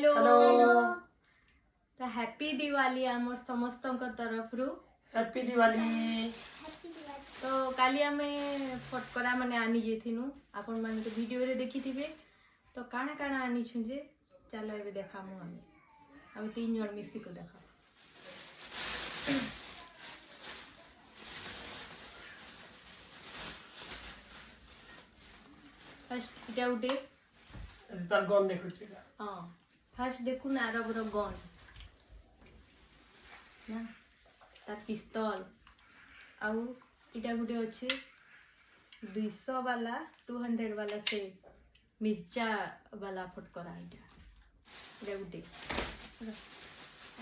Hello तो happy Diwali आम समस्त तरफ रु हैप्पी दिवाली। तो काली आमे फटकरा माने आनी जेथिनु आपण माने तो वीडियो रे देखि थिबे। तो काना काना आनी छु जे चलो एबे देखामु आमे तीन जण मिसी को देखा। फर्स्ट इटा उठे तार गन देखुछि। हां फर्स्ट देखु ना आरबर गन ना तार पिस्तौल आउ इटा गुटे अच्छे 200 वाला 200 वाला से मिर्चा वाला फटकरा इटा गुटे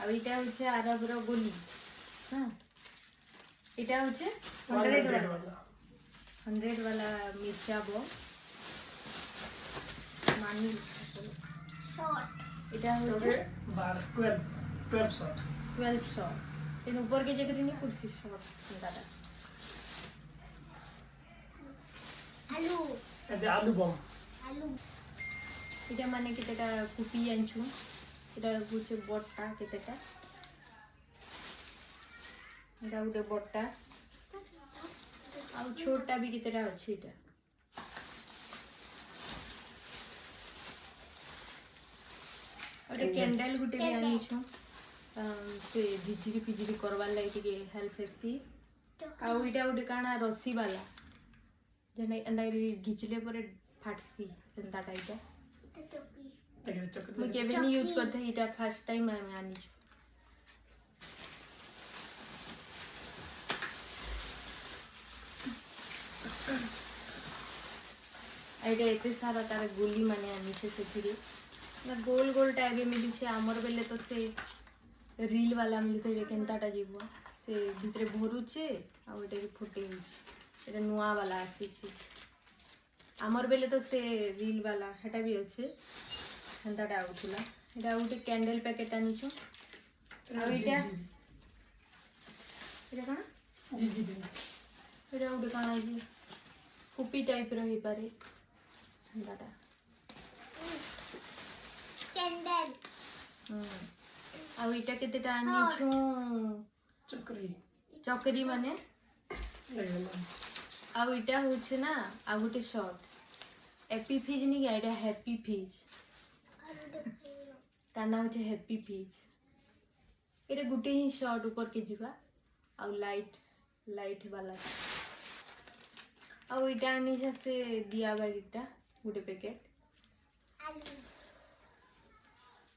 आउ इटा होचे आरबर गोली हां इटा होचे 100 वाला मिर्चा बो मानी इटा होचे 12 शॉट 12 शॉट इन ऊपर के जगह नहीं कुछ शॉट दादा आलू आलू बम आलू इटा माने केतेटा कुपी आनछु इटा गुचे बट्टा केतेटा इटा गुटे बट्टा आ छोटा भी केतेटा अछि इटा और कैंडल गुटे भी आनी छु से झिझिरी फिझिरी करवार लागि टिके हेल्प हेसी आ इटा गुटे काना रस्सी वाला जने अंदारी घिचले परे फाटसी सेंता टाइटा मैं केबे नहीं यूज करते इटा फर्स्ट टाइम मैं आनी छु। आइडे एते सारा तार गोली माने आनी छे सेथिरे ना गोल गोल टाइप मिली छे हमर बेले तो से रील वाला मिली थे केनताटा जीवो से भितरे भरू छे आ ओटे फुटे होछ एटा नुआ वाला आसी छे हमर बेले तो से रील वाला हेटा भी अच्छे केनताटा आउथुला एटा उटे कैंडल पैकेट आनी छु आ इटा काना जी एटा उटे काना जी कुपी टाइप रही पारे केनताटा कैंडल आ इटा केतेटा आनी छु चकरी माने आ इटा होचे ना आ गुटे शॉट हैप्पी फिज नहीं गाइडा हैप्पी फिज ताना होचे हैप्पी फिज एटा गुटे ही शॉट ऊपर के जीवा आ लाइट वाला आ इटा आनी से दिया बागीटा गुटे पैकेट